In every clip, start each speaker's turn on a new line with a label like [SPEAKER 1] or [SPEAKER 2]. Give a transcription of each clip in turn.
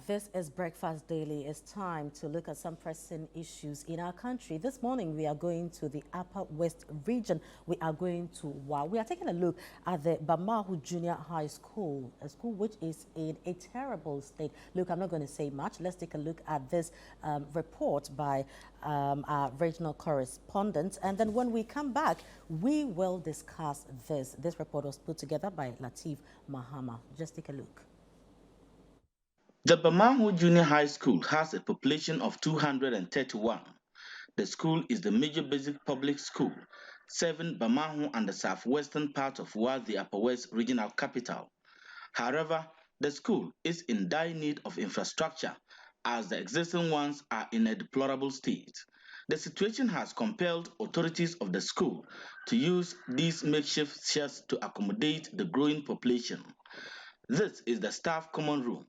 [SPEAKER 1] This is Breakfast Daily. It's time to look at some pressing issues in our country. This morning, we are going to the Upper West region. We are going to We are taking a look at the Bamahu Junior High School, a school which is in a terrible state. Look, I'm not going to say much. Let's take a look at this report by our regional correspondent. And then when we come back, we will discuss this. This report was put together by Latif Mahama. Just take a look.
[SPEAKER 2] The Bamahu Junior High School has a population of 231. The school is the major basic public school, serving Bamahu and the southwestern part of the Upper West regional capital. However, the school is in dire need of infrastructure as the existing ones are in a deplorable state. The situation has compelled authorities of the school to use these makeshift sheds to accommodate the growing population. This is the staff common room.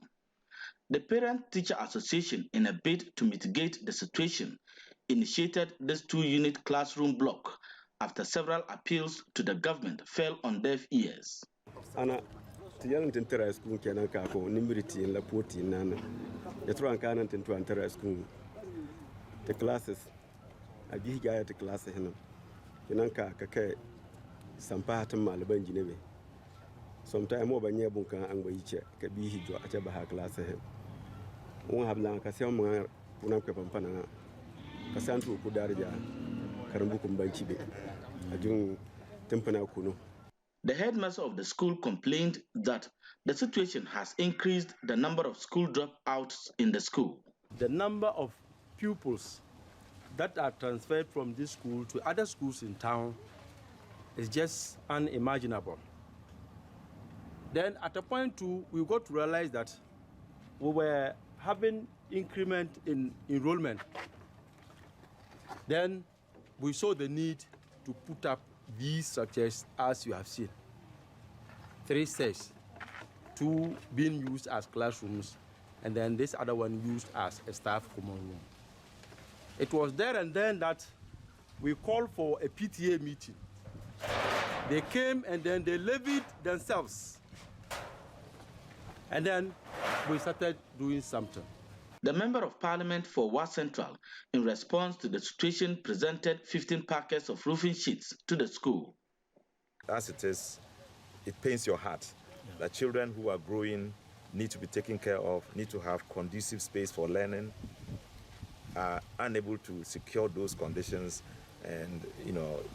[SPEAKER 2] The Parent-Teacher Association, in a bid to mitigate the situation, initiated this two-unit classroom block after several appeals to the government fell on deaf ears.
[SPEAKER 3] Ana tiyalan tentara school kenan ka ko nimriti in la poti nana. Yatro kanan tentu antara school. The classes abi ga the classes hina. Kenan ka kai sampa hatin malaban jinebe. Sometimes mo banye bunkan an bayi ce ka bi hijo a ce ba ha classes. On hablan ka sai mun kunan ka pampana ka santu ku darja karambu kun banci be. Ajun tempana kuno.
[SPEAKER 2] The headmaster of the school complained that the situation has increased the number of school dropouts in the school.
[SPEAKER 4] The number of pupils that are transferred from this school to other schools in town is just unimaginable. Then at a point too, we got to realize that we were having increment in enrollment. Then we saw the need to put up these structures as you have seen. 3 sets, 2 being used as classrooms, and then this other one used as a staff common room. It was there and then that we called for a PTA meeting. They came and then they levied themselves. And then we started doing something.
[SPEAKER 2] The Member of Parliament for Wa Central, in response to the situation, presented 15 packets of roofing sheets to the school.
[SPEAKER 5] As it is, it pains your heart that children who are growing need to be taken care of, need to have conducive space for learning, are unable to secure those conditions, and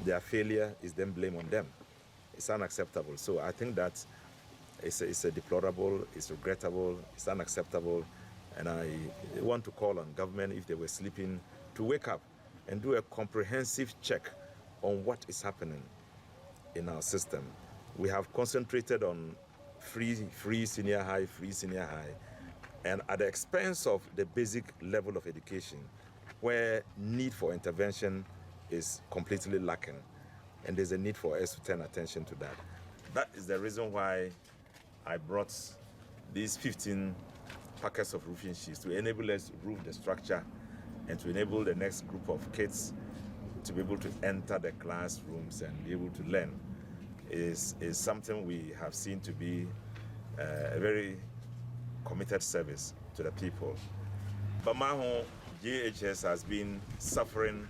[SPEAKER 5] their failure is then blame on them. It's unacceptable. So I think that it's a deplorable, it's regrettable, it's unacceptable. And I want to call on government, if they were sleeping, to wake up and do a comprehensive check on what is happening in our system. We have concentrated on free senior high, and at the expense of the basic level of education, where need for intervention is completely lacking. And there's a need for us to turn attention to that. That is the reason why I brought these 15 packets of roofing sheets to enable us to roof the structure and to enable the next group of kids to be able to enter the classrooms and be able to learn is something we have seen to be a very committed service to the people. Bamahu JHS has been suffering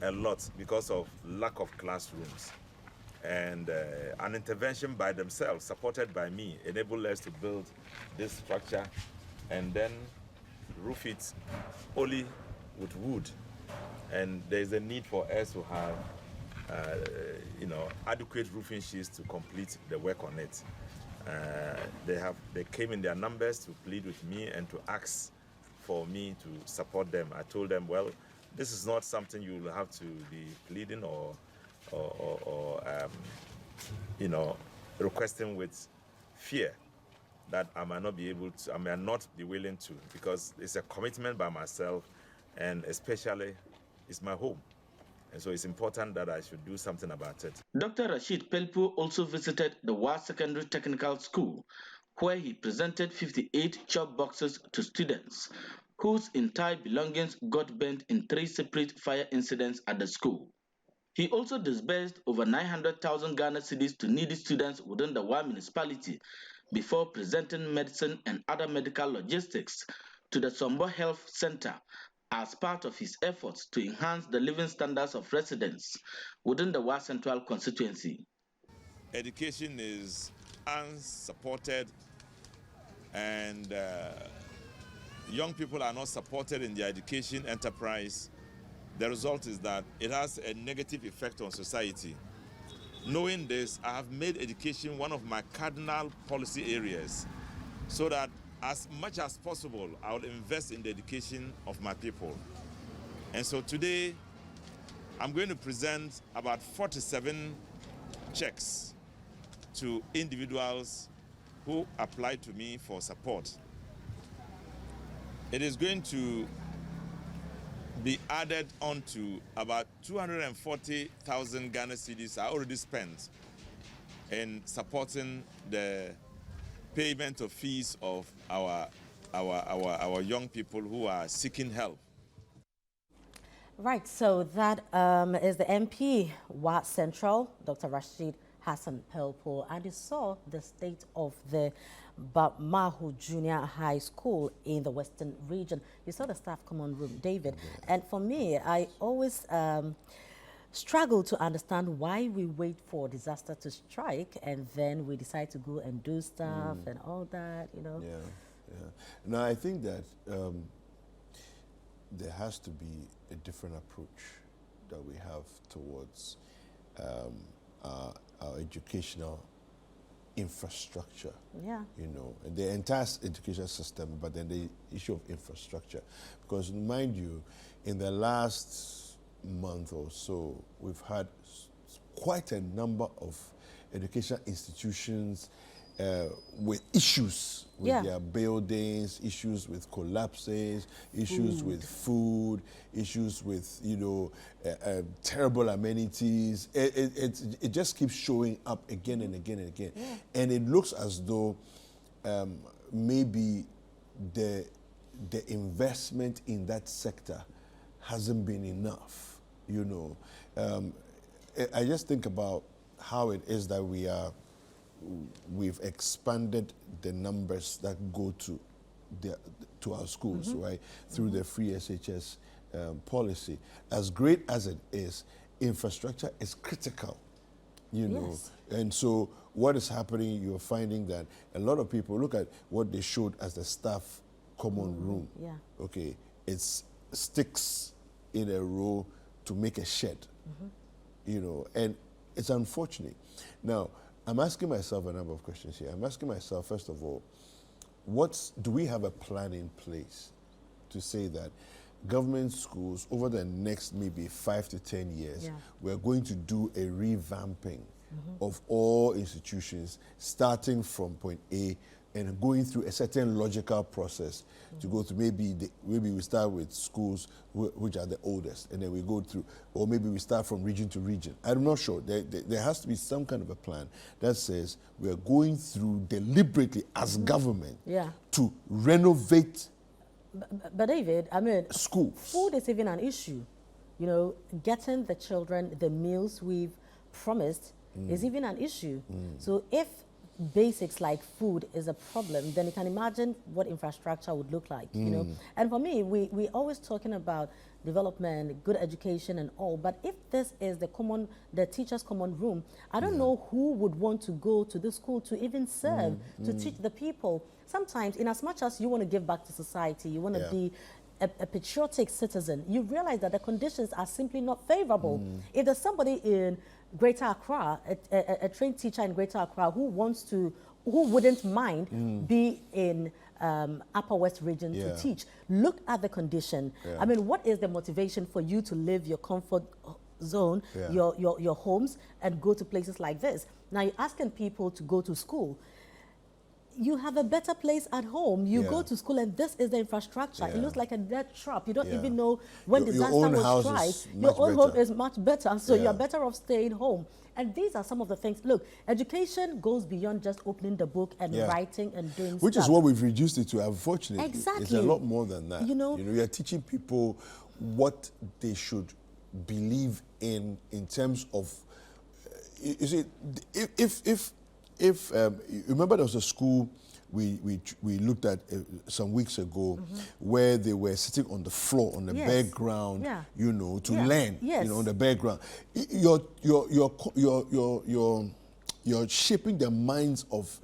[SPEAKER 5] a lot because of lack of classrooms. And an intervention by themselves, supported by me, enabled us to build this structure and then roof it only with wood. And there's a need for us to have, adequate roofing sheets to complete the work on it. They came in their numbers to plead with me and to ask for me to support them. I told them, well, this is not something you will have to be pleading or requesting with fear that I may not be willing to, because it's a commitment by myself, and especially it's my home. And so it's important that I should do something about it.
[SPEAKER 2] Dr. Rashid Pelpo also visited the Wa Secondary Technical School, where he presented 58 chalk boxes to students, whose entire belongings got burnt in 3 separate fire incidents at the school. He also disbursed over 900,000 Ghana cedis to needy students within the Wa municipality before presenting medicine and other medical logistics to the Sombo Health Center as part of his efforts to enhance the living standards of residents within the Wa Central constituency.
[SPEAKER 5] Education is unsupported, and young people are not supported in their education enterprise. The result is that it has a negative effect on society. Knowing this, I have made education one of my cardinal policy areas, so that as much as possible, I will invest in the education of my people. And so today, I'm going to present about 47 checks to individuals who apply to me for support. It is going to be added on to about 240,000 Ghana cedis are already spent in supporting the payment of fees of our young people who are seeking help.
[SPEAKER 1] Right, so that is the MP, Wa Central, Dr. Rashid Hassan Pelpo, and you saw the state of the Bamahu Junior High School in the Western region. You saw the staff common room, David. And for me, I always struggle to understand why we wait for disaster to strike and then we decide to go and do stuff and all that, you know.
[SPEAKER 6] Yeah. Now, I think that there has to be a different approach that we have towards our educational infrastructure.
[SPEAKER 1] Yeah.
[SPEAKER 6] You know, the entire education system, but then the issue of infrastructure. Because mind you, in the last month or so, we've had quite a number of education institutions with issues with their buildings, issues with collapses, issues with food, issues with, you know, terrible amenities. It just keeps showing up again and again and again. Yeah. And it looks as though maybe the investment in that sector hasn't been enough, you know. I just think about how it is that we've expanded the numbers that go to our schools, right, through the free SHS policy. As great as it is, infrastructure is critical, you know. And so what is happening, you're finding that a lot of people, look at what they showed as the staff common room. Yeah. Okay, it's sticks in a row to make a shed, you know, and it's unfortunate. Now, I'm asking myself a number of questions here. I'm asking myself, first of all, do we have a plan in place to say that government schools over the next maybe 5 to 10 years, we're going to do a revamping of all institutions, starting from point A and going through a certain logical process to go through. Maybe we start with schools which are the oldest, and then we go through, or maybe we start from region to region. I'm not sure. There has to be some kind of a plan that says we are going through deliberately as government to renovate.
[SPEAKER 1] But David, I mean,
[SPEAKER 6] schools.
[SPEAKER 1] Food is even an issue. You know, getting the children the meals we've promised is even an issue. So if basics like food is a problem, then you can imagine what infrastructure would look like, you know. And for me, we always talking about development, good education and all, but if this is the teacher's common room, I don't know who would want to go to the school to even serve, to teach the people. Sometimes, in as much as you want to give back to society, you want to be a patriotic citizen, you realize that the conditions are simply not favorable. If there's somebody in Greater Accra, a trained teacher in Greater Accra who wouldn't mind be in Upper West region to teach, look at the condition. I mean, what is the motivation for you to leave your comfort zone, your homes, and go to places like this? Now you're asking people to go to school. You have a better place at home. You go to school, and this is the infrastructure. It looks like a death trap. You don't even know when disaster will strike. Your own home is much better, so you're better off staying home. And these are some of the things. Look, education goes beyond just opening the book and writing and doing
[SPEAKER 6] Which
[SPEAKER 1] stuff.
[SPEAKER 6] is what we've reduced it to, unfortunately.
[SPEAKER 1] Exactly.
[SPEAKER 6] It's a lot more than that.
[SPEAKER 1] You know,
[SPEAKER 6] you're teaching people what they should believe in terms of, you see, if you remember there was a school we looked at some weeks ago where they were sitting on the floor on the bare ground, you know, to learn, you know, on the bare ground. You're shaping the minds of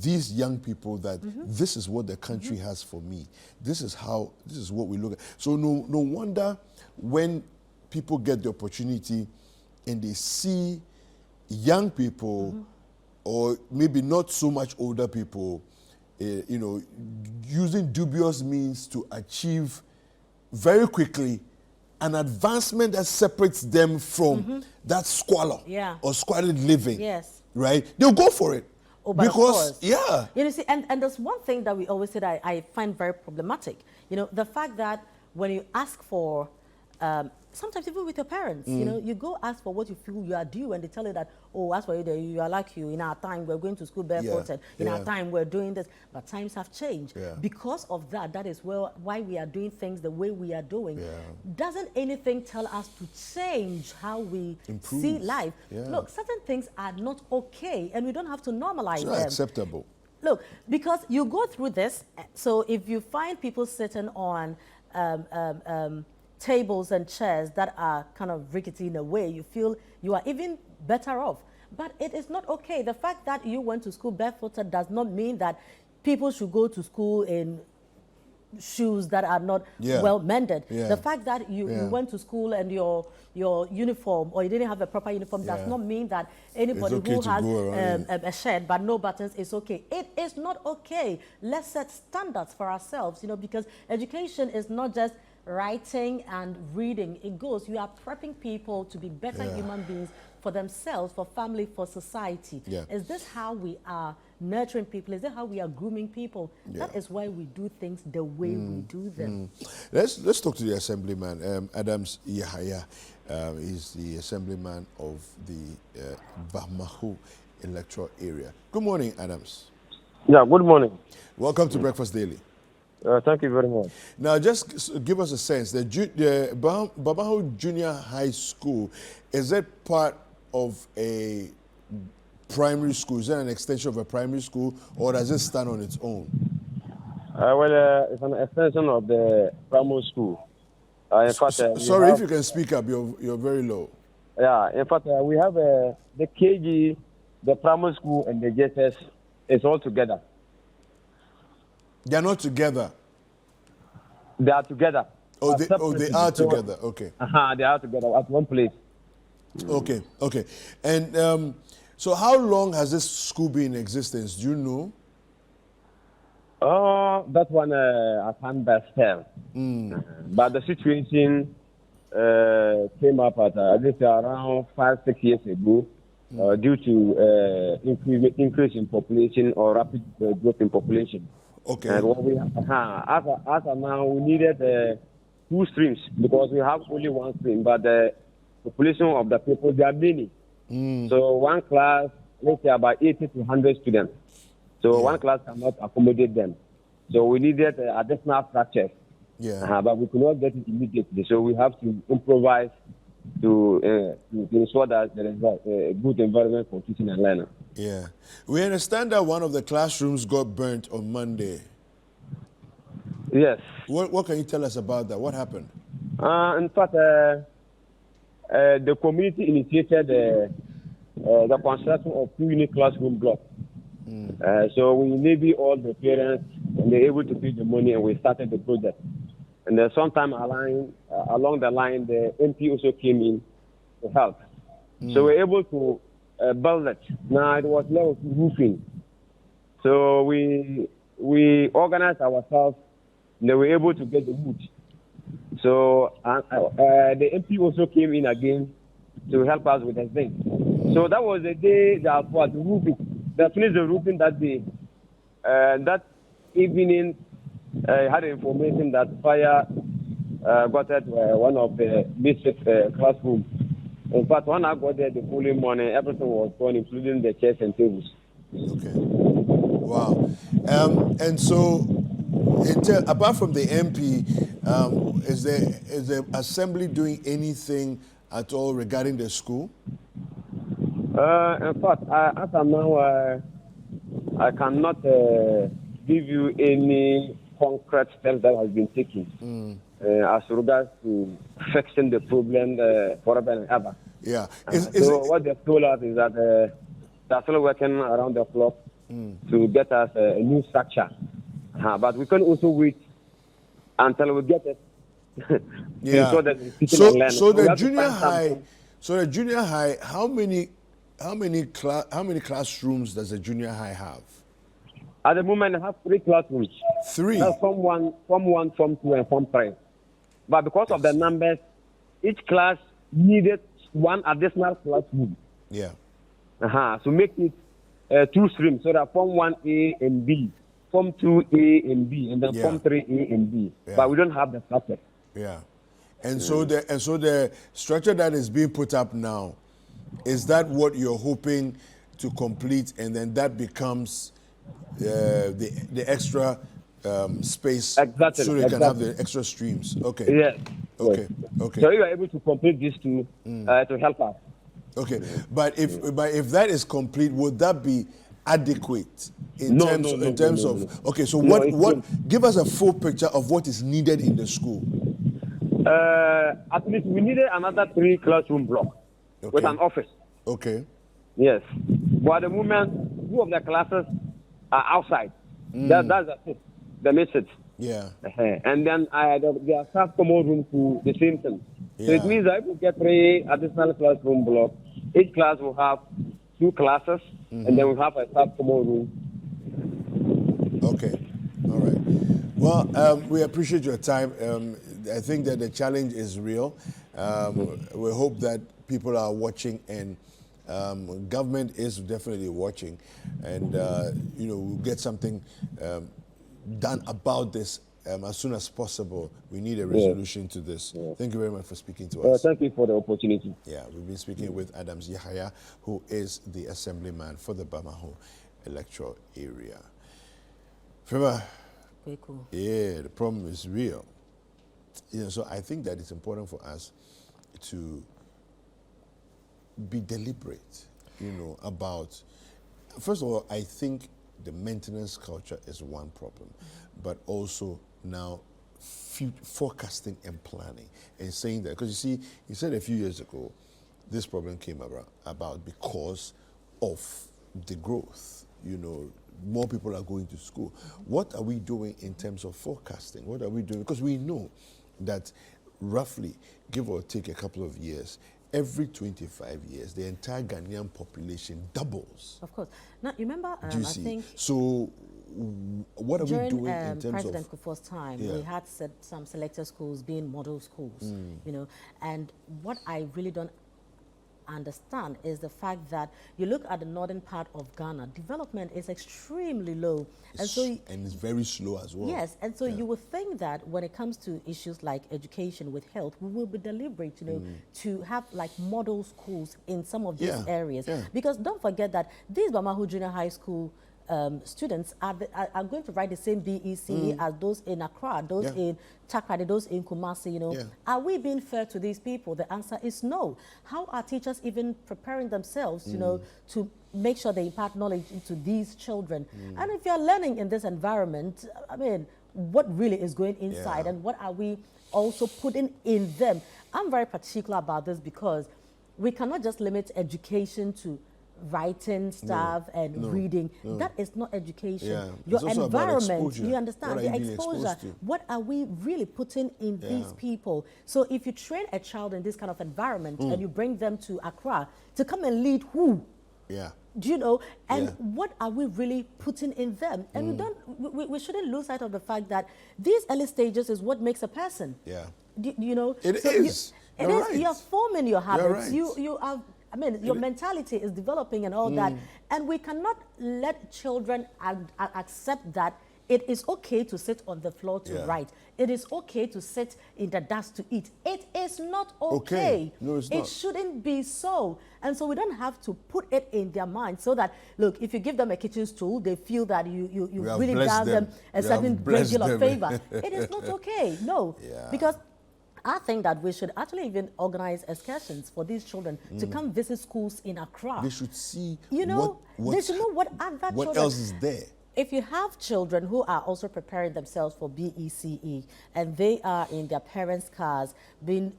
[SPEAKER 6] these young people that this is what the country has for me. This is what we look at. So no wonder when people get the opportunity and they see young people or maybe not so much older people, you know, using dubious means to achieve very quickly an advancement that separates them from that squalor or squalid living. Right? They'll go for it.
[SPEAKER 1] Oh, but
[SPEAKER 6] because,
[SPEAKER 1] of course. You know, see, and there's one thing that we always say that I find very problematic. You know, the fact that when you ask for, sometimes even with your parents, you know, you go ask for what you feel you are due, and they tell you that, oh, as for you are like you. In our time, we're going to school barefooted. In our time, we're doing this. But times have changed. Because of that, that is why we are doing things the way we are doing. Doesn't anything tell us to change how we see life? Look, certain things are not okay, and we don't have to normalize them.
[SPEAKER 6] It's not acceptable.
[SPEAKER 1] Look, because you go through this, so if you find people sitting on tables and chairs that are kind of rickety in a way, you feel you are even better off. But it is not okay. The fact that you went to school barefooted does not mean that people should go to school in shoes that are not well mended. The fact that you went to school and your uniform, or you didn't have a proper uniform, does not mean that anybody who has a shirt but no buttons is okay. It is not okay. Let's set standards for ourselves, you know, because education is not just writing and reading. It goes, you are prepping people to be better human beings for themselves, for family, for society. Is this how we are nurturing people? Is that how we are grooming people? That is why we do things the way we do them.
[SPEAKER 6] Let's talk to the assemblyman, Adams Yahaya. He's the assemblyman of the Bamahu electoral area. Good morning, Adams.
[SPEAKER 7] Yeah, good morning.
[SPEAKER 6] Welcome to Breakfast Daily.
[SPEAKER 7] Thank you very much.
[SPEAKER 6] Now, just give us a sense. The Bamahu Junior High School, is that part of a primary school? Is that an extension of a primary school, or does it stand on its own?
[SPEAKER 7] Well, it's an extension of the primary school. In fact,
[SPEAKER 6] sorry, if you can speak up, you're very low.
[SPEAKER 7] Yeah, in fact, we have the KG, the primary school, and the JSS. It's all together.
[SPEAKER 6] They are not together.
[SPEAKER 7] They are together.
[SPEAKER 6] Oh, they are together. Okay.
[SPEAKER 7] They are together at one place.
[SPEAKER 6] Okay. And so, how long has this school been in existence? Do you know?
[SPEAKER 7] That one I can't best tell. But the situation came up at I guess around 5-6 years ago due to increase in population or rapid growth in population.
[SPEAKER 6] Okay.
[SPEAKER 7] And what we as of now, we needed 2 streams because we have only 1 stream, but the population of the people, they are many. So one class, let's say about 80 to 100 students. So one class cannot accommodate them. So we needed additional structures. But we could not get it immediately. So we have to improvise to ensure that there is a good environment for teaching and learning.
[SPEAKER 6] Yeah. We understand that one of the classrooms got burnt on Monday.
[SPEAKER 7] Yes.
[SPEAKER 6] What can you tell us about that? What happened?
[SPEAKER 7] In fact, the community initiated the construction of 2 unit classroom blocks. So we maybe all the parents, and they're able to pay the money, and we started the project. And then sometime along the line, the MP also came in to help. So we're able to build it. Now it was level roofing. So we organized ourselves, and they were able to get the wood. So the MP also came in again to help us with the thing. So that was the day that was roofing. They finished the roofing that day. That evening, I had information that fire got at one of the basic classrooms. In fact, when I got there the following morning, everything was gone, including the chairs and tables.
[SPEAKER 6] Okay. Wow. And so, apart from the MP, is the assembly doing anything at all regarding the school?
[SPEAKER 7] In fact, as I'm now, I cannot give you any concrete steps that has been taken as regards to fixing the problem forever and ever.
[SPEAKER 6] Yeah.
[SPEAKER 7] So what they've told us is that they're still working around the clock to get us a new structure. But we can also wait until we get it.
[SPEAKER 6] Yeah.
[SPEAKER 7] So that
[SPEAKER 6] so the junior high, how many classrooms does the junior high have?
[SPEAKER 7] At the moment, I have 3 classrooms.
[SPEAKER 6] 3.
[SPEAKER 7] Form 1, Form 2, and Form 3. But because of the numbers, each class needed 1 additional classroom.
[SPEAKER 6] Yeah.
[SPEAKER 7] So make it 2 streams, so that Form 1A and B, Form 2A and B, and then Form 3A and B.
[SPEAKER 6] Yeah.
[SPEAKER 7] But we don't have the structure.
[SPEAKER 6] Yeah. And so the structure that is being put up now, is that what you're hoping to complete, and then that becomes the extra space,
[SPEAKER 7] exactly,
[SPEAKER 6] so they can have the extra streams? Okay.
[SPEAKER 7] Yes.
[SPEAKER 6] Okay. Okay.
[SPEAKER 7] So you are able to complete these 2 to help us.
[SPEAKER 6] Okay. But if that is complete, would that be adequate in terms of okay? So what? Give us a full picture of what is needed in the school.
[SPEAKER 7] At least we needed another 3 classroom blocks with an office.
[SPEAKER 6] Okay.
[SPEAKER 7] Yes. But at the moment, 2 of the classes are outside. That's the message.
[SPEAKER 6] Yeah.
[SPEAKER 7] And then there are staff common room to the same thing.
[SPEAKER 6] Yeah.
[SPEAKER 7] So it means that if we get 3 additional classroom blocks, each class will have 2 classes, and then we'll have a staff common room.
[SPEAKER 6] Okay. All right. Well, we appreciate your time. I think that the challenge is real. We hope that people are watching, and government is definitely watching, and we'll get something done about this as soon as possible. We need a resolution to this. Thank you very much for speaking to us.
[SPEAKER 7] Thank you for the opportunity.
[SPEAKER 6] Yeah, we've been speaking with Adams Yahaya, who is the assemblyman for the Bamahu electoral area. Fema, yeah, the problem is real. So I think that it's important for us to be deliberate, about, first of all, I think the maintenance culture is one problem, but also now forecasting and planning and saying that, because you said a few years ago, this problem came about because of the growth, more people are going to school. What are we doing in terms of forecasting? What are we doing? Because we know that roughly, give or take a couple of years, every 25 years, the entire Ghanaian population doubles.
[SPEAKER 1] Of course. Now, you remember,
[SPEAKER 6] Do you see? I think... So, what are we doing in terms
[SPEAKER 1] President Kufuor's time, we had some selected schools being model schools, and what I really don't understand is the fact that you look at the northern part of Ghana, development is extremely low. And
[SPEAKER 6] it's very slow as well.
[SPEAKER 1] Yes, and so you would think that when it comes to issues like education with health, we will be deliberate, to have like model schools in some of these areas. Because don't forget that these Bamahu Junior High School students are going to write the same BEC as those in Accra, those in Takrady, those in Kumasi, Are we being fair to these people? The answer is no. How are teachers even preparing themselves, to make sure they impart knowledge into these children? And if you're learning in this environment, I mean, what really is going inside and what are we also putting in them? I'm very particular about this because we cannot just limit education to writing stuff and reading. That is not education. Your environment, you understand, the exposure. What are we really putting in these people? So if you train a child in this kind of environment and you bring them to Accra to come and lead who? Do you know? And what are we really putting in them? And we shouldn't lose sight of the fact that these early stages is what makes a person. Do you know?
[SPEAKER 6] It is.
[SPEAKER 1] You're forming your habits. You are. I mean, your mentality is developing and all that. And we cannot let children accept that it is okay to sit on the floor to write. It is okay to sit in the dust to eat. It is not okay.
[SPEAKER 6] No, it's not.
[SPEAKER 1] It shouldn't be so. And so we don't have to put it in their mind so that, look, if you give them a kitchen stool, they feel that you really done them a certain great deal of favor. It is not okay. No. Because I think that we should actually even organize excursions for these children to come visit schools in Accra.
[SPEAKER 6] They should see
[SPEAKER 1] You know, they should know what other
[SPEAKER 6] what
[SPEAKER 1] children.
[SPEAKER 6] else is there.
[SPEAKER 1] If you have children who are also preparing themselves for BECE and they are in their parents' cars, being,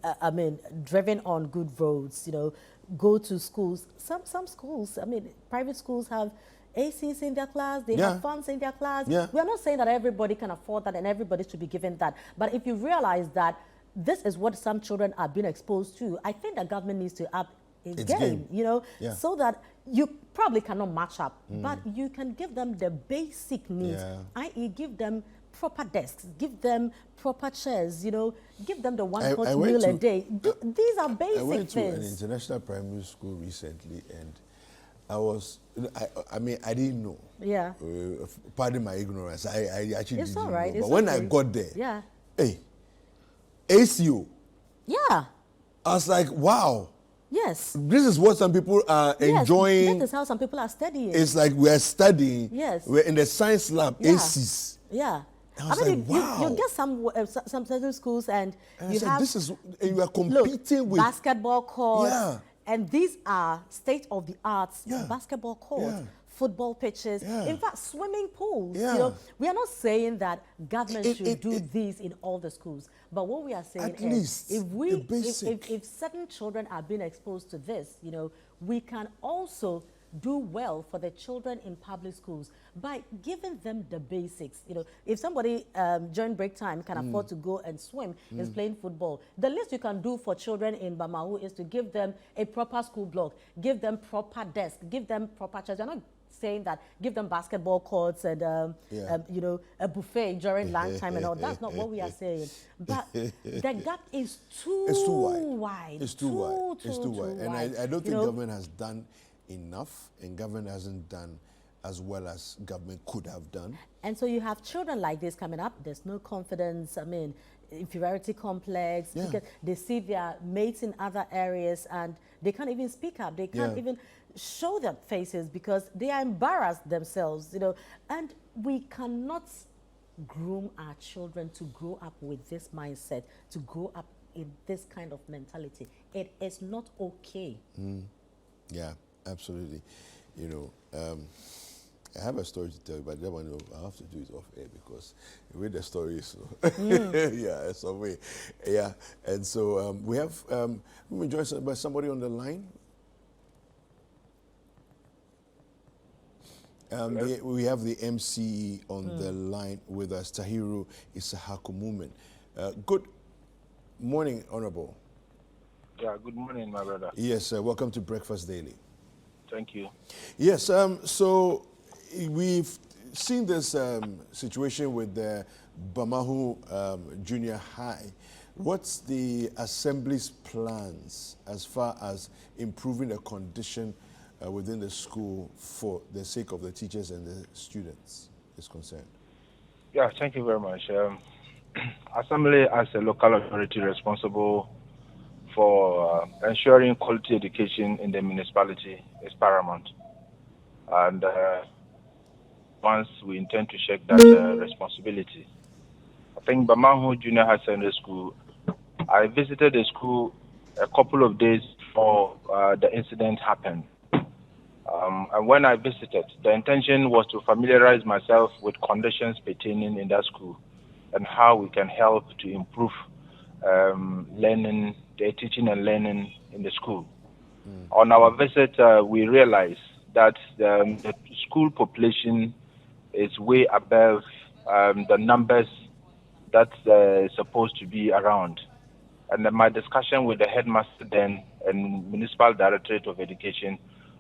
[SPEAKER 1] driven on good roads, you know, go to schools. Some schools, private schools have ACs in their class, they have funds in their class.
[SPEAKER 6] Yeah.
[SPEAKER 1] We are not saying that everybody can afford that and everybody should be given that. But if you realize that this is what some children are being exposed to, I think the government needs to up its game, you know, so that you probably cannot match up, but you can give them the basic needs, i.e. give them proper desks, give them proper chairs, you know, give them the one-pot meal a day. These are basic things.
[SPEAKER 6] I went to an international primary school recently, and I was, I didn't know.
[SPEAKER 1] Yeah.
[SPEAKER 6] Pardon my ignorance. I actually
[SPEAKER 1] it's
[SPEAKER 6] didn't
[SPEAKER 1] all right.
[SPEAKER 6] know. But when I got there, hey, ACO.
[SPEAKER 1] Yeah.
[SPEAKER 6] I was like, wow.
[SPEAKER 1] Yes.
[SPEAKER 6] This is what some people are enjoying.
[SPEAKER 1] This is how some people are studying.
[SPEAKER 6] It's like we are studying.
[SPEAKER 1] Yes.
[SPEAKER 6] We're in the science lab, ACs.
[SPEAKER 1] Yeah.
[SPEAKER 6] I was like, wow.
[SPEAKER 1] You get some certain schools and you
[SPEAKER 6] said,
[SPEAKER 1] have...
[SPEAKER 6] you are competing with...
[SPEAKER 1] basketball courts. Yeah. And these are state-of-the-art basketball courts. Football pitches, in fact, swimming pools. You know, we are not saying that government should do these in all the schools, but what we are saying is, if certain children are being exposed to this, you know, we can also do well for the children in public schools by giving them the basics. You know, if somebody during break time can afford to go and swim, is playing football, the least you can do for children in Bamahu is to give them a proper school block, give them proper desk, give them proper chairs. You're not saying that give them basketball courts and you know, a buffet during lunchtime and all. That's not what we are saying. But the gap is too wide.
[SPEAKER 6] It's too wide. And I don't think government has done enough, and government hasn't done as well as government could have done. And so you have children like this coming up. There's no confidence. Inferiority complex, because they see their mates in other areas and they can't even speak up. They can't even show their faces because they are embarrassed themselves, you know. And we cannot groom our children to grow up with this mindset, to grow up in this kind of mentality. It is not okay. Yeah, absolutely. You know, I have a story to tell you, but that one I'll have to do it off air because the way the story is, it's a way. Yeah, and so we have, we're joined by somebody on the line. We have the MC on the line with us, Tahiru Isahakumumen. Good morning, Honorable.
[SPEAKER 8] Yeah, good morning, my brother.
[SPEAKER 6] Yes, welcome to Breakfast Daily.
[SPEAKER 8] Thank you.
[SPEAKER 6] Yes, so we've seen this situation with the Bamahu Junior High. What's the Assembly's plans as far as improving the condition within the school for the sake of the teachers and the students is concerned?
[SPEAKER 8] Yeah, thank you very much. Assembly, as a local authority responsible for ensuring quality education in the municipality, is paramount. And once we intend to check that responsibility. I think Bamahu Junior High School, I visited the school a couple of days before the incident happened. And when I visited, the intention was to familiarize myself with conditions pertaining in that school and how we can help to improve learning, the teaching and learning in the school. On our visit, we realized that the school population is way above the numbers that is supposed to be around. And my discussion with the headmaster then and Municipal Directorate of Education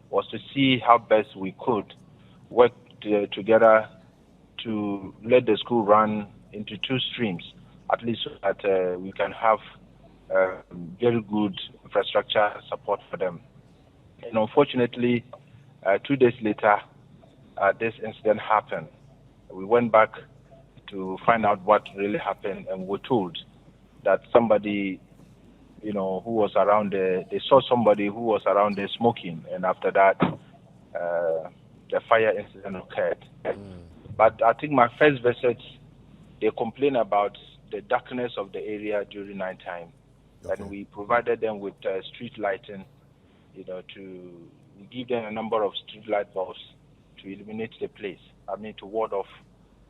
[SPEAKER 8] was to see how best we could work together to let the school run into two streams, at least so that we can have very good infrastructure support for them. And unfortunately, 2 days later, this incident happened. We went back to find out what really happened, and were told that somebody, you know, who was around there, they saw somebody who was around there smoking, and after that, the fire incident occurred. But I think my first visit, they complained about the darkness of the area during nighttime.
[SPEAKER 6] Okay.
[SPEAKER 8] And we provided them with street lighting, to give them a number of street light bulbs to illuminate the place. To ward off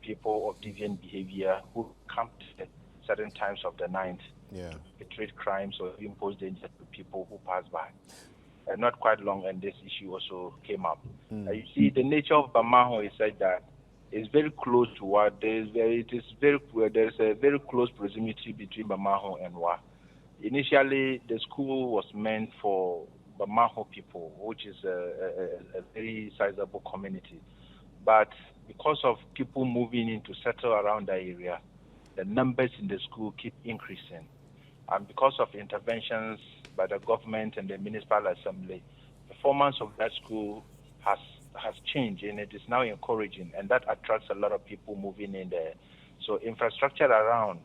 [SPEAKER 8] people of deviant behavior who come at certain times of the night to perpetrate crimes or impose danger to people who pass by. Not quite long, and this issue also came up. You see, the nature of Bamahu is such that it's very close to Wa. There's a very close proximity between Bamahu and Wa. Initially, the school was meant for Bamahu people, which is a very sizable community. But because of people moving in to settle around the area, the numbers in the school keep increasing. And because of interventions by the government and the municipal assembly, performance of that school has changed, and it is now encouraging, and that attracts a lot of people moving in there. So infrastructure around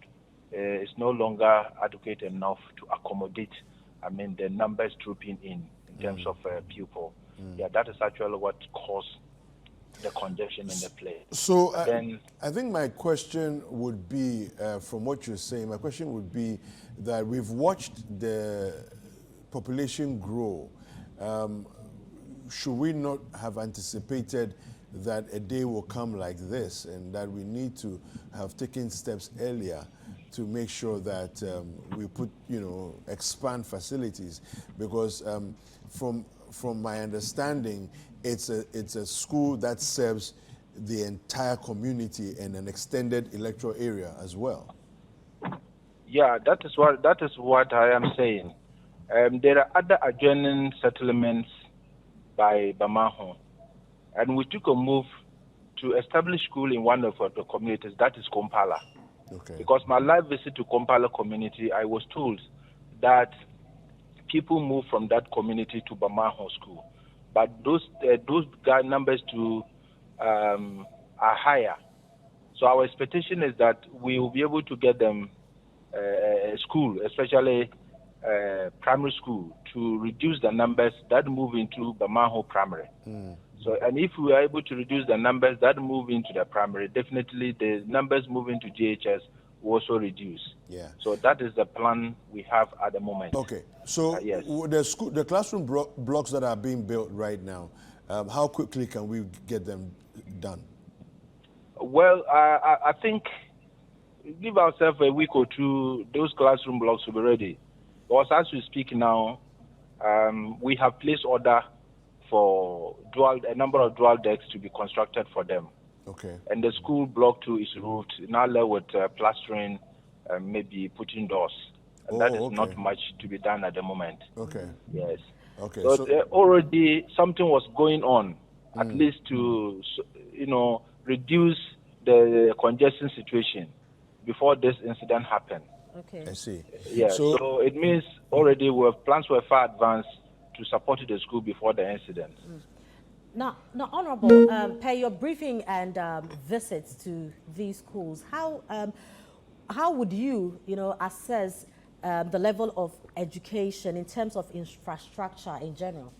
[SPEAKER 8] is no longer adequate enough to accommodate, the numbers trooping in terms of people. Yeah, that is actually what caused the congestion in the place.
[SPEAKER 6] So
[SPEAKER 8] then,
[SPEAKER 6] I think my question would be, from what you're saying, my question would be that we've watched the population grow. Should we not have anticipated that a day will come like this, and that we need to have taken steps earlier to make sure that we expand facilities? Because from my understanding, it's a school that serves the entire community and an extended electoral area as well.
[SPEAKER 8] Yeah, that is what I am saying. There are other adjoining settlements by Bamahu, and we took a move to establish school in one of the communities, that is Kompala.
[SPEAKER 6] Okay.
[SPEAKER 8] Because my last visit to Kompala community, I was told that people move from that community to Bamahu school, but those numbers are higher. So our expectation is that we will be able to get them a school, especially primary school, to reduce the numbers that move into Bamahu primary. So, and if we are able to reduce the numbers that move into the primary, definitely the numbers moving to JHS will also reduce.
[SPEAKER 6] Yeah.
[SPEAKER 8] So that is the plan we have at the moment.
[SPEAKER 6] Okay. So
[SPEAKER 8] yes.
[SPEAKER 6] The classroom blocks that are being built right now, how quickly can we get them done?
[SPEAKER 8] Well, I think give ourselves a week or two, those classroom blocks will be ready. Because as we speak now, we have placed order for a number of dual decks to be constructed for them.
[SPEAKER 6] Okay.
[SPEAKER 8] And the school block 2 is roofed, now left with plastering, maybe putting doors. And that is not much to be done at the moment.
[SPEAKER 6] Okay.
[SPEAKER 8] Yes.
[SPEAKER 6] Okay.
[SPEAKER 8] So already something was going on, at least to reduce the congestion situation before this incident happened.
[SPEAKER 1] Okay.
[SPEAKER 6] I see.
[SPEAKER 8] Yeah. So it means already plans were far advanced to support the school before the incident.
[SPEAKER 1] Now, Honorable, per your briefing and visits to these schools, how would you, assess the level of education in terms of infrastructure in general?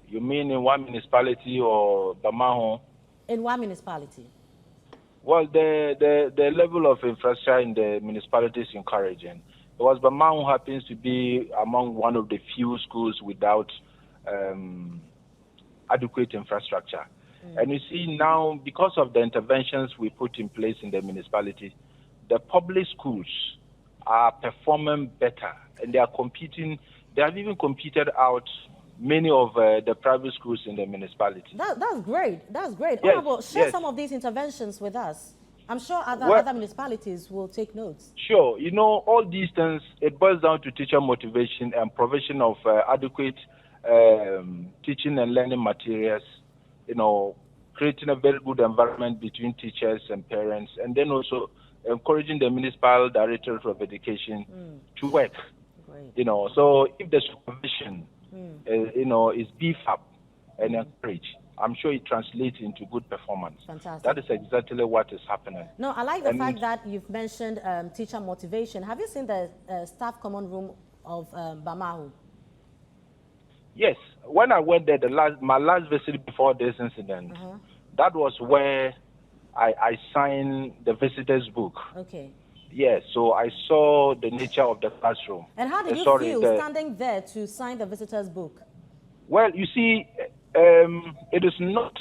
[SPEAKER 8] You mean in one municipality or Bamahu?
[SPEAKER 1] In one municipality.
[SPEAKER 8] Well, the level of infrastructure in the municipality is encouraging, because Bamahu happens to be among one of the few schools without adequate infrastructure. And you see now, because of the interventions we put in place in the municipality, the public schools are performing better, and they are competing. They have even competed out many of the private schools in the municipality.
[SPEAKER 1] That's great. That's great.
[SPEAKER 8] Yes,
[SPEAKER 1] Honorable, share some of these interventions with us. I'm sure other municipalities will take notes.
[SPEAKER 8] Sure. All these things, it boils down to teacher motivation and provision of adequate teaching and learning materials, creating a very good environment between teachers and parents, and then also encouraging the municipal directorate of education to work.
[SPEAKER 1] Great.
[SPEAKER 8] So if the supervision is beefed up and encouraged, I'm sure it translates into good performance.
[SPEAKER 1] Fantastic.
[SPEAKER 8] That is exactly what is happening.
[SPEAKER 1] No, I like the fact that you've mentioned teacher motivation. Have you seen the staff common room of Bamahu?
[SPEAKER 8] Yes. When I went there, my last visit before this incident, that was where I signed the visitor's book.
[SPEAKER 1] Okay.
[SPEAKER 8] Yes, so I saw the nature of the classroom.
[SPEAKER 1] And how did you feel standing there to sign the visitor's book?
[SPEAKER 8] Well, you see, it is not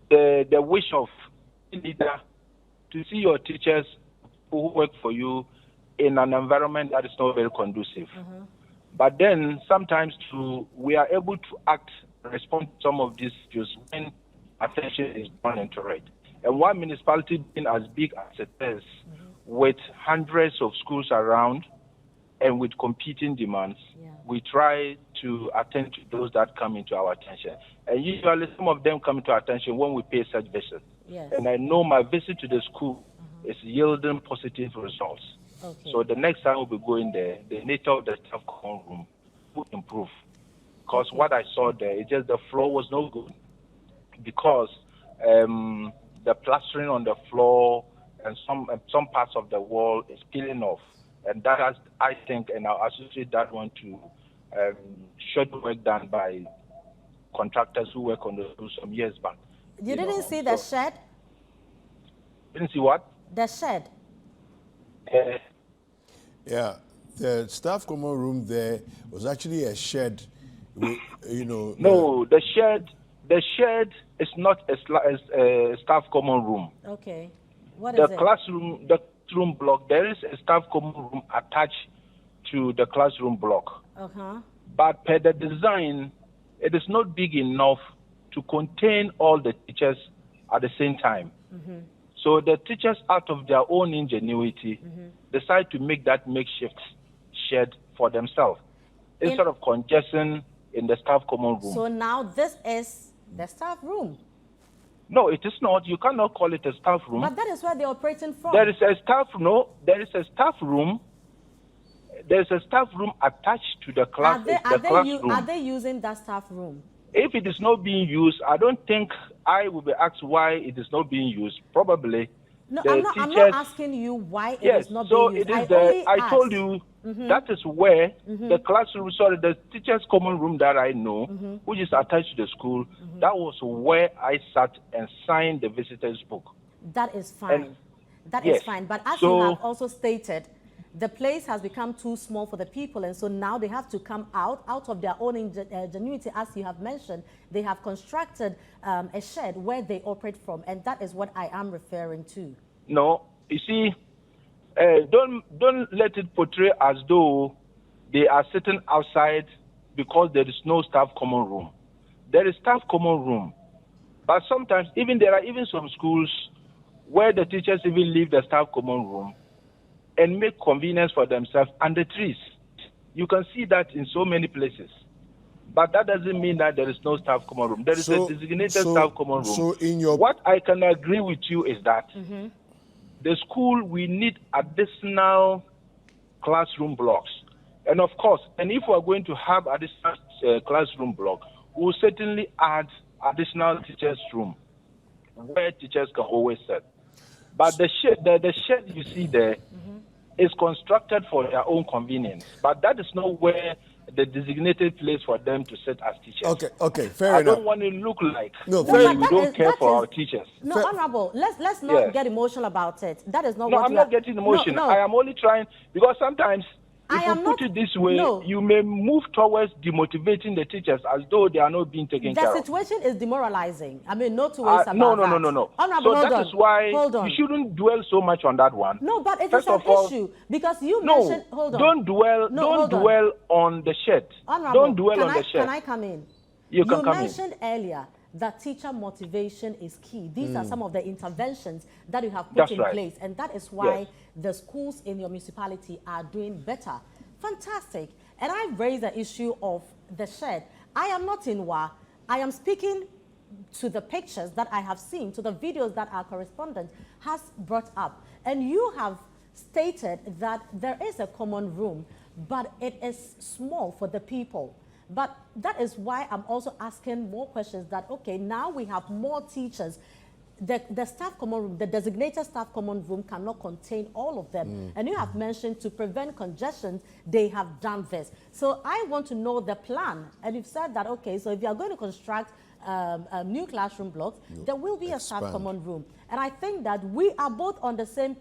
[SPEAKER 8] the wish of any leader to see your teachers who work for you in an environment that is not very conducive. But then sometimes we are able to respond to some of these issues when attention is drawn into it. And one municipality being as big as it is, with hundreds of schools around and with competing demands, we try to attend to those that come into our attention. And usually some of them come into our attention when we pay such visits.
[SPEAKER 1] Yes.
[SPEAKER 8] And I know my visit to the school is yielding positive results.
[SPEAKER 1] Okay.
[SPEAKER 8] So the next time we'll be going there, the nature of the staff common room will improve. Because what I saw there, it's just the floor was no good. Because the plastering on the floor and some parts of the wall is peeling off. And that has, I think, and I'll associate that one to schedule work done by contractors who work on the schools some years back.
[SPEAKER 1] You didn't see the shed?
[SPEAKER 8] Didn't see what?
[SPEAKER 1] The shed.
[SPEAKER 6] Yeah, the staff common room there was actually a shed.
[SPEAKER 8] No, the shed is not a staff common room.
[SPEAKER 1] Okay. What is it?
[SPEAKER 8] The classroom block, there is a staff common room attached to the classroom block. But per the design, it is not big enough to contain all the teachers at the same time. So the teachers, out of their own ingenuity, decide to make that makeshift shed for themselves instead of congestion in the staff common room.
[SPEAKER 1] So now this is the staff room.
[SPEAKER 8] No, it is not. You cannot call it a staff room.
[SPEAKER 1] But that is where they're operating from.
[SPEAKER 8] There is a staff room. There is a staff room attached to the classroom.
[SPEAKER 1] Are they using that staff room?
[SPEAKER 8] If it is not being used, I don't think I will be asked why it is not being used. Probably.
[SPEAKER 1] No, I'm not asking you why it is not being used.
[SPEAKER 8] I told you that is where the classroom, the teacher's common room that I know, which is attached to the school, that was where I sat and signed the visitor's book.
[SPEAKER 1] That is fine. That is fine. But as you have also stated, the place has become too small for the people, and so now they have to come out of their own ingenuity. As you have mentioned, they have constructed a shed where they operate from, and that is what I am referring to.
[SPEAKER 8] No, you see, don't let it portray as though they are sitting outside because there is no staff common room. There is staff common room, but sometimes there are even some schools where the teachers even leave the staff common room and make convenience for themselves under trees. You can see that in so many places. But that doesn't mean that there is no staff common room. There is a designated staff common room. What I can agree with you is that the school, we need additional classroom blocks. And of course, and if we are going to have additional classroom block, we will certainly add additional teachers' room where teachers can always sit. But the shed you see there is constructed for their own convenience. But that is not where the designated place for them to sit as teachers.
[SPEAKER 6] Okay, fair enough.
[SPEAKER 8] I don't want to look like
[SPEAKER 6] we
[SPEAKER 8] don't care for our teachers.
[SPEAKER 1] No, Honorable, let's not get emotional about it. That is not what
[SPEAKER 8] I'm not getting emotional.
[SPEAKER 1] No.
[SPEAKER 8] I am only trying, because sometimes if you put it this way, you may move towards demotivating the teachers as though they are not being taken care of.
[SPEAKER 1] The situation is demoralizing. I mean, no two ways about
[SPEAKER 8] no.
[SPEAKER 1] Honorable,
[SPEAKER 8] so that is why you shouldn't dwell so much on that one.
[SPEAKER 1] No, but it is an issue because you mentioned. Hold on.
[SPEAKER 8] Don't dwell on the shed.
[SPEAKER 1] Honorable,
[SPEAKER 8] don't dwell on the shed.
[SPEAKER 1] Can I come in?
[SPEAKER 8] You can come in.
[SPEAKER 1] You mentioned earlier that teacher motivation is key. These are some of the interventions that you have put in place, and that is why the schools in your municipality are doing better. Fantastic. And I raised the issue of the shed. I am not in Wa. I am speaking to the pictures that I have seen, to the videos that our correspondent has brought up. And you have stated that there is a common room, but it is small for the people. But that is why I'm also asking more questions that, okay, now we have more teachers. The staff common room, the designated staff common room cannot contain all of them. And you have mentioned to prevent congestion, they have done this. So I want to know the plan. And you've said that, okay, so if you are going to construct new classroom blocks, there will be a staff common room. And I think that we are both on the same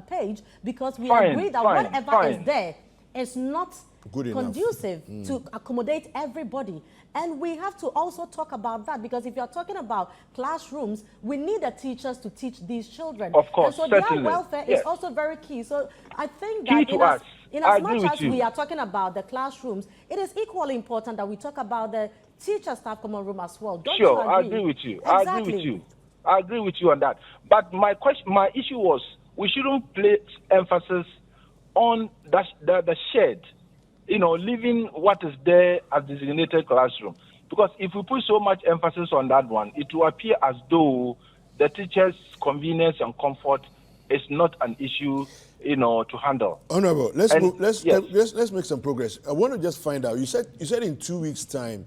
[SPEAKER 1] page because we agree that whatever is there is not
[SPEAKER 6] good enough,
[SPEAKER 1] conducive to accommodate everybody. And we have to also talk about that, because if you're talking about classrooms, we need the teachers to teach these children.
[SPEAKER 8] Of course,
[SPEAKER 1] and so
[SPEAKER 8] certainly.
[SPEAKER 1] their welfare
[SPEAKER 8] Yes.
[SPEAKER 1] is also very key. So I think
[SPEAKER 8] Key
[SPEAKER 1] that
[SPEAKER 8] to
[SPEAKER 1] in
[SPEAKER 8] I
[SPEAKER 1] as
[SPEAKER 8] agree
[SPEAKER 1] much
[SPEAKER 8] with
[SPEAKER 1] as
[SPEAKER 8] you.
[SPEAKER 1] we are talking about the classrooms, it is equally important that we talk about the teacher staff common room as well. Don't
[SPEAKER 8] Sure,
[SPEAKER 1] you agree?
[SPEAKER 8] I agree with you.
[SPEAKER 1] Exactly.
[SPEAKER 8] I agree with you. I agree with you on that. But my issue was, we shouldn't place emphasis on the shed, leaving what is there as designated classroom. Because if we put so much emphasis on that one, it will appear as though the teacher's convenience and comfort is not an issue, to handle.
[SPEAKER 6] Honorable, let's make some progress. I want to just find out. You said in 2 weeks' time,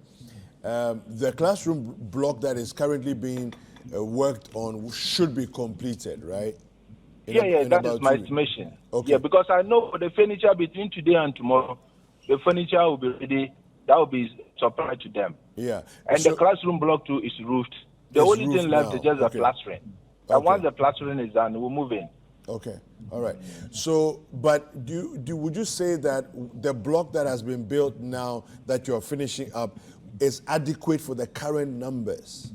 [SPEAKER 6] the classroom block that is currently being worked on should be completed, right?
[SPEAKER 8] That is my estimation.
[SPEAKER 6] Okay.
[SPEAKER 8] Yeah, because I know the furniture between today and tomorrow, the furniture will be ready. That will be supplied to them.
[SPEAKER 6] Yeah.
[SPEAKER 8] And the classroom block too is roofed. The only thing left is just the plastering. And once the plastering is done, we'll move in.
[SPEAKER 6] Okay. All right. So, but would you say that the block that has been built now that you're finishing up is adequate for the current numbers?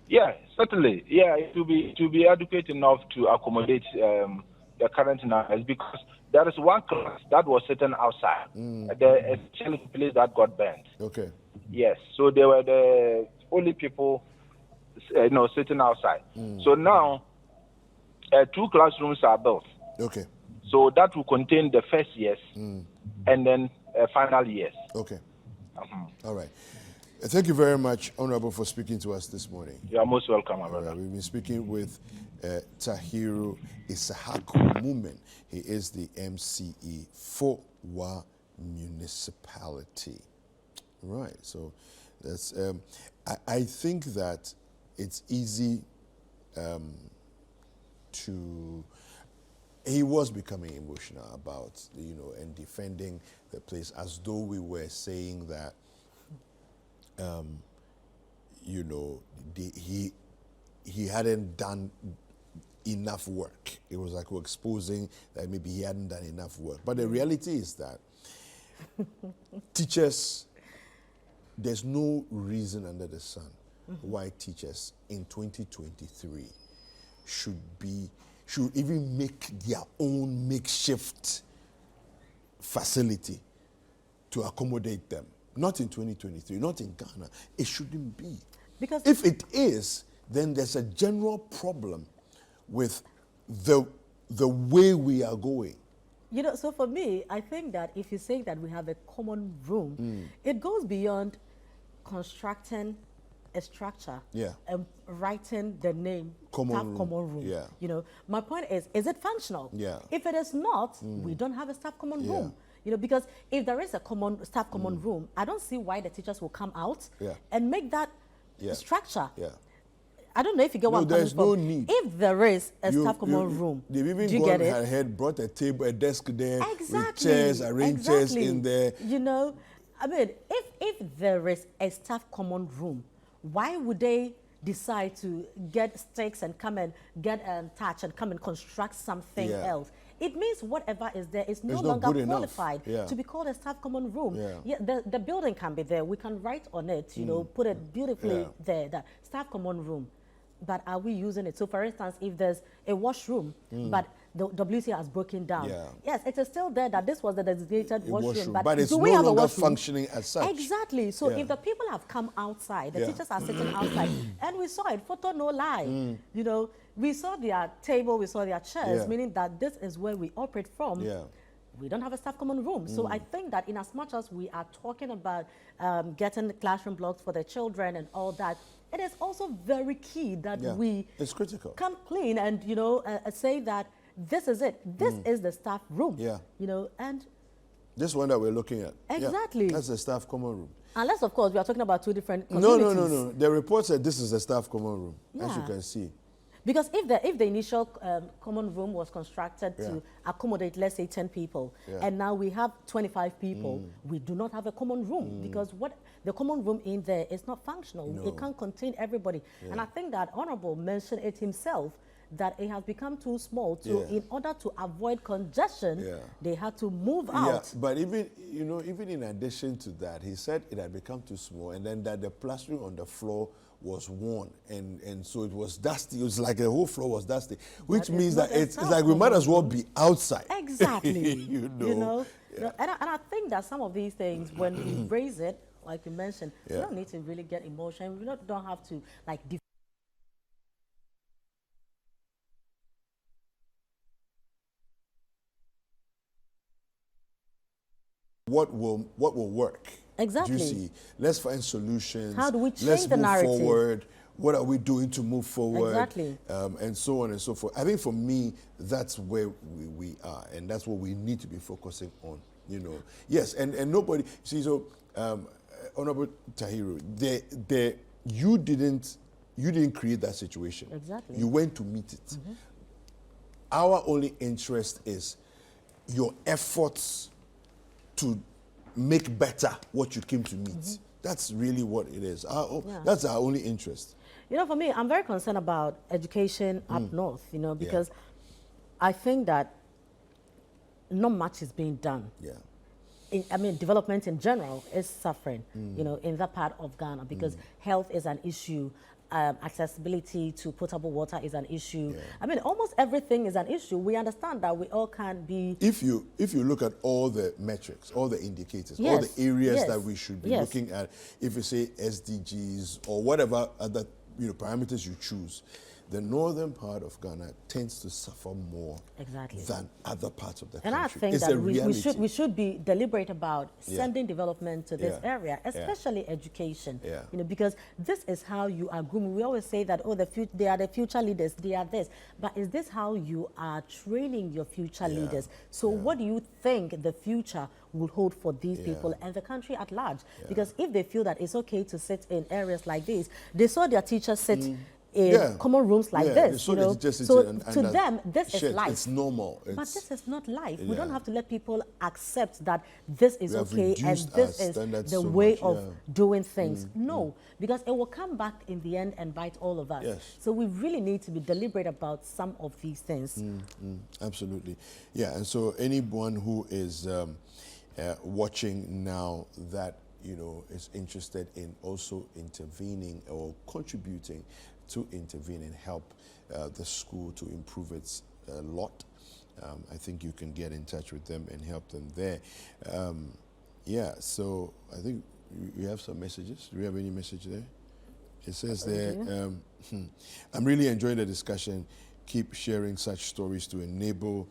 [SPEAKER 8] Yeah, certainly. Yeah, it will be adequate enough to accommodate the current numbers, because there is one class that was sitting outside. The especially place that got burnt.
[SPEAKER 6] Okay.
[SPEAKER 8] Yes. So they were the only people, sitting outside. So now, 2 classrooms are built.
[SPEAKER 6] Okay.
[SPEAKER 8] So that will contain the first years and then final years.
[SPEAKER 6] Okay. All right. Thank you very much, Honorable, for speaking to us this morning.
[SPEAKER 8] You are most welcome, my brother.
[SPEAKER 6] We've been speaking with Tahiru Isahaku Mumen. He is the MCE for Wa Municipality. Right. So that's. I think that it's easy to. He was becoming emotional about and defending the place, as though we were saying that. He hadn't done enough work. It was like we're exposing that maybe he hadn't done enough work. But the reality is that teachers, there's no reason under the sun why teachers in 2023 should even make their own makeshift facility to accommodate them. Not in 2023, not in Ghana. It shouldn't be. Because if it is, then there's a general problem with the way we are going.
[SPEAKER 1] So for me, I think that if you say that we have a common room, it goes beyond constructing a structure and writing the name staff common room.
[SPEAKER 6] Yeah.
[SPEAKER 1] My point is it functional?
[SPEAKER 6] Yeah.
[SPEAKER 1] If it is not, we don't have a staff common room. Because if there is a staff common room, I don't see why the teachers will come out and make that structure.
[SPEAKER 6] Yeah.
[SPEAKER 1] I don't know if you get what I'm coming from.
[SPEAKER 6] There's no need.
[SPEAKER 1] If there is a staff common room,
[SPEAKER 6] they've even
[SPEAKER 1] do you get it?
[SPEAKER 6] ahead, brought a table, a desk there, with chairs, arranged chairs in there.
[SPEAKER 1] If there is a staff common room, why would they decide to get stakes and come and get touch and come and construct something else? It means whatever is there is no longer qualified to be called a staff common room. The building can be there. We can write on it, put it beautifully there, the staff common room. But are we using it? So, for instance, if there's a washroom, but the WC has broken down, yes, it is still there that this was the designated washroom.
[SPEAKER 6] But it's
[SPEAKER 1] do
[SPEAKER 6] no
[SPEAKER 1] we have
[SPEAKER 6] longer
[SPEAKER 1] a washroom?
[SPEAKER 6] functioning as such.
[SPEAKER 1] Exactly. So if the people have come outside, the teachers are sitting outside, and we saw it, photo no lie. We saw their table, we saw their chairs, meaning that this is where we operate from. We don't have a staff common room. So I think that in as much as we are talking about getting classroom blocks for the children and all that, it is also very key that we
[SPEAKER 6] it's critical.
[SPEAKER 1] come clean and say that this is it. This is the staff room. And
[SPEAKER 6] this one that we're looking at.
[SPEAKER 1] Exactly.
[SPEAKER 6] That's the staff common room.
[SPEAKER 1] Unless, of course, we are talking about 2 different communities.
[SPEAKER 6] No. The report said this is the staff common room, as you can see.
[SPEAKER 1] Because if the initial common room was constructed to accommodate, let's say, 10 people, and now we have 25 people, we do not have a common room because what the common room in there is not functional. It can't contain everybody. And I think that Honorable mentioned it himself, that it has become too small. To in order to avoid congestion, they had to move out.
[SPEAKER 6] Yeah, but even even in addition to that, he said it had become too small, and then that the plastering on the floor was worn, and so it was dusty. It was like the whole floor was dusty, which means that it's like we might as well be outside.
[SPEAKER 1] Exactly.
[SPEAKER 6] you know.
[SPEAKER 1] And I think that some of these things, when we raise it, like you mentioned, we don't need to really get emotional. We don't have to like.
[SPEAKER 6] What will work?
[SPEAKER 1] Exactly.
[SPEAKER 6] Do you see? Let's find solutions.
[SPEAKER 1] How do we change
[SPEAKER 6] Let's
[SPEAKER 1] the narrative?
[SPEAKER 6] move forward. What are we doing to move forward?
[SPEAKER 1] Exactly.
[SPEAKER 6] And so on and so forth. I think for me, that's where we are, and that's what we need to be focusing on. Yes, and nobody see. So, Honorable Tahiru, you didn't create that situation.
[SPEAKER 1] Exactly.
[SPEAKER 6] You went to meet it. Our only interest is your efforts to make better what you came to meet. That's really what it is. That's our only interest.
[SPEAKER 1] For me, I'm very concerned about education up north, because I think that not much is being done. Development in general is suffering, in that part of Ghana, because health is an issue. Accessibility to potable water is an issue. Almost everything is an issue. We understand that we all can't be.
[SPEAKER 6] If you look at all the metrics, all the indicators, all the areas that we should be looking at, if you say SDGs or whatever other parameters you choose, the northern part of Ghana tends to suffer more than other parts of the country.
[SPEAKER 1] And I think that we should be deliberate about sending development to this area, especially education. Because this is how you are grooming. We always say that, they are the future leaders, they are this. But is this how you are training your future leaders? So what do you think the future will hold for these people and the country at large? Because if they feel that it's okay to sit in areas like this, they saw their teachers sit in common rooms like this, so to them, this is life.
[SPEAKER 6] It's normal.
[SPEAKER 1] But this is not life. We don't have to let people accept that this is okay and this is the way of doing things. No, because it will come back in the end and bite all of us. So we really need to be deliberate about some of these things.
[SPEAKER 6] Absolutely. Yeah, and so anyone who is watching now that is interested in also intervening or contributing to intervene and help the school to improve its lot, I think you can get in touch with them and help them there. So I think you have some messages. Do we have any message there? It says there, I'm really enjoying the discussion. Keep sharing such stories to enable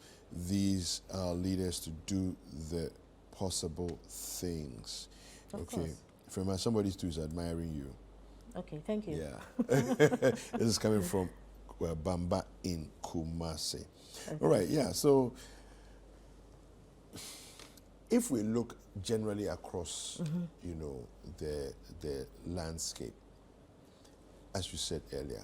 [SPEAKER 6] these leaders to do the possible things.
[SPEAKER 1] Of course.
[SPEAKER 6] From somebody who's admiring you.
[SPEAKER 1] Okay, thank you.
[SPEAKER 6] This is coming from Bamba in Kumasi. All right, so if we look generally across, the landscape, as you said earlier,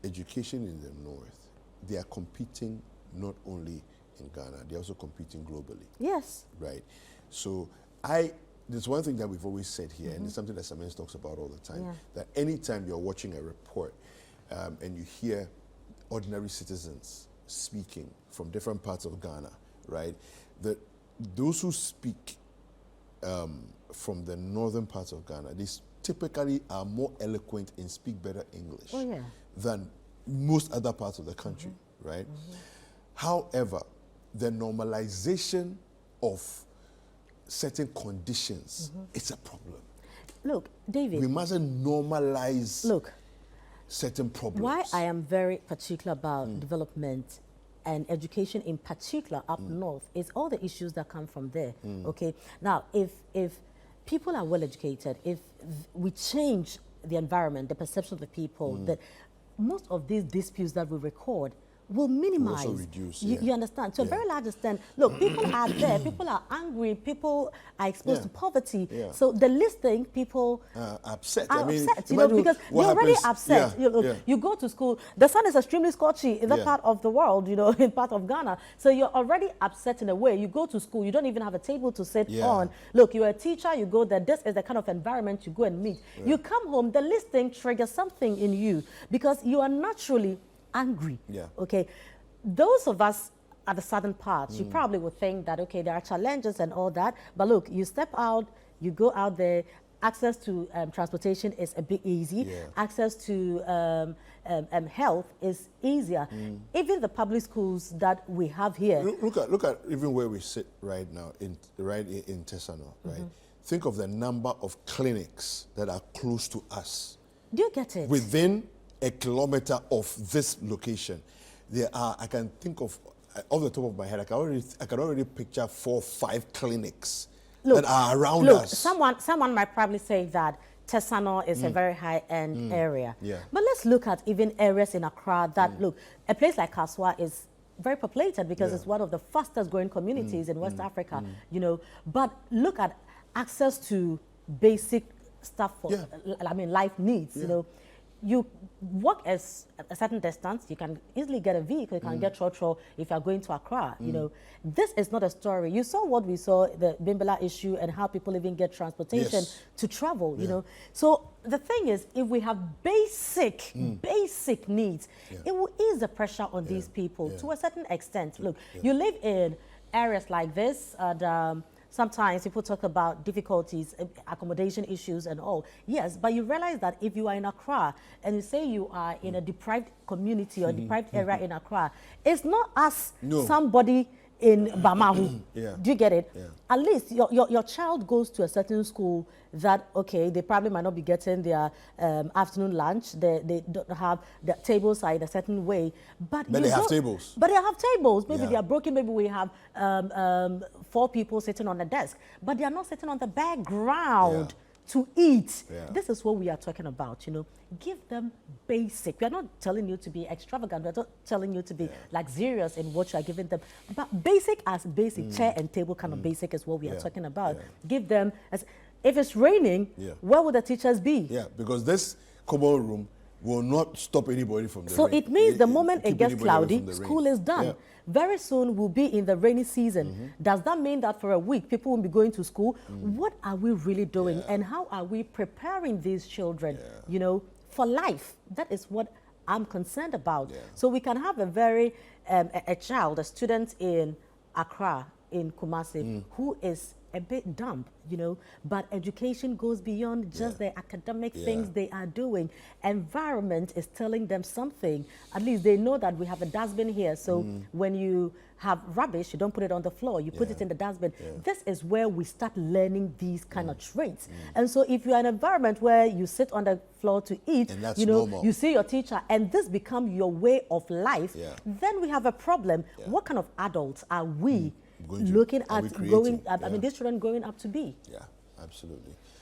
[SPEAKER 6] education in the north, they are competing not only in Ghana, they're also competing globally.
[SPEAKER 1] Yes.
[SPEAKER 6] Right. So there's one thing that we've always said here, and it's something that Samens talks about all the time, that anytime you're watching a report and you hear ordinary citizens speaking from different parts of Ghana, right, those who speak from the northern parts of Ghana, they typically are more eloquent and speak better English than most other parts of the country, right? However, the normalization of certain conditions, it's a problem.
[SPEAKER 1] Look, David.
[SPEAKER 6] We mustn't normalize certain problems.
[SPEAKER 1] Why I am very particular about development and education in particular up north is all the issues that come from there, okay? Now, if people are well educated, if we change the environment, the perception of the people, that most of these disputes that we record will minimize.
[SPEAKER 6] Also reduce,
[SPEAKER 1] you understand? To a very large extent, look, people are there, people are angry, people are exposed to poverty. So the least thing, people
[SPEAKER 6] upset.
[SPEAKER 1] Are upset, because you're already upset. You go to school, the sun is extremely scorchy in that part of the world, in part of Ghana. So you're already upset in a way. You go to school, you don't even have a table to sit on. Look, you're a teacher, you go there, this is the kind of environment you go and meet. You come home, the least thing triggers something in you because you are naturally angry.
[SPEAKER 6] Yeah.
[SPEAKER 1] Okay. Those of us at the southern parts, you probably would think that, okay, there are challenges and all that. But look, you step out, you go out there, access to transportation is a bit easy.
[SPEAKER 6] Yeah.
[SPEAKER 1] Access to health is easier. Even the public schools that we have here.
[SPEAKER 6] Look at even where we sit right now, in Tesano, right? Think of the number of clinics that are close to us.
[SPEAKER 1] Do you get it?
[SPEAKER 6] Within a kilometer of this location, there are, I can think of, off the top of my head, I can already picture 4 or 5 clinics that are around us.
[SPEAKER 1] Someone might probably say that Tesano is a very high-end area.
[SPEAKER 6] Yeah.
[SPEAKER 1] But let's look at even areas in Accra that, look, a place like Kaswa is very populated because it's one of the fastest growing communities in West Africa, you know. But look at access to basic stuff for, I mean, life needs, you know. You walk a certain distance, you can easily get a vehicle, you can get trotro if you're going to Accra, you know. This is not a story. You saw what we saw, the Bimbala issue and how people even get transportation to travel, you know. So the thing is, if we have basic needs, it will ease the pressure on these people to a certain extent. Look, you live in areas like this and sometimes people talk about difficulties, accommodation issues and all. Yes, but you realize that if you are in Accra and you say you are in a deprived community or deprived area in Accra, it's not as somebody in Bamahu. Do you get it? At least your child goes to a certain school that, okay, they probably might not be getting their afternoon lunch. They don't have, the tables are in a certain way. But
[SPEAKER 6] they have tables.
[SPEAKER 1] But they have tables. Maybe they are broken. Maybe we have 4 people sitting on the desk. But they are not sitting on the background to eat. This is what we are talking about, you know. Give them basic. We are not telling you to be extravagant. We are not telling you to be luxurious in what you are giving them. But basic as basic, chair and table kind of basic is what we are talking about. Give them, if it's raining, where would the teachers be?
[SPEAKER 6] Yeah, because this common room will not stop anybody from the rain.
[SPEAKER 1] So it means the moment it gets cloudy, school is done. Very soon we'll be in the rainy season. Does that mean that for a week people won't be going to school? What are we really doing and how are we preparing these children, you know, for life? That is what I'm concerned about. So we can have a very, a child, a student in Accra, in Kumasi, who is a bit dumb, you know, but education goes beyond just the academic things they are doing. Environment is telling them something. At least they know that we have a dustbin here. So when you have rubbish, you don't put it on the floor, you put it in the dustbin. This is where we start learning these kind of traits. And so if you're in an environment where you sit on the floor to eat, you know, normal. You see your teacher and this becomes your way of life, then we have a problem. What kind of adults are we looking at growing up, I mean, these children growing up to be?
[SPEAKER 6] Yeah, absolutely.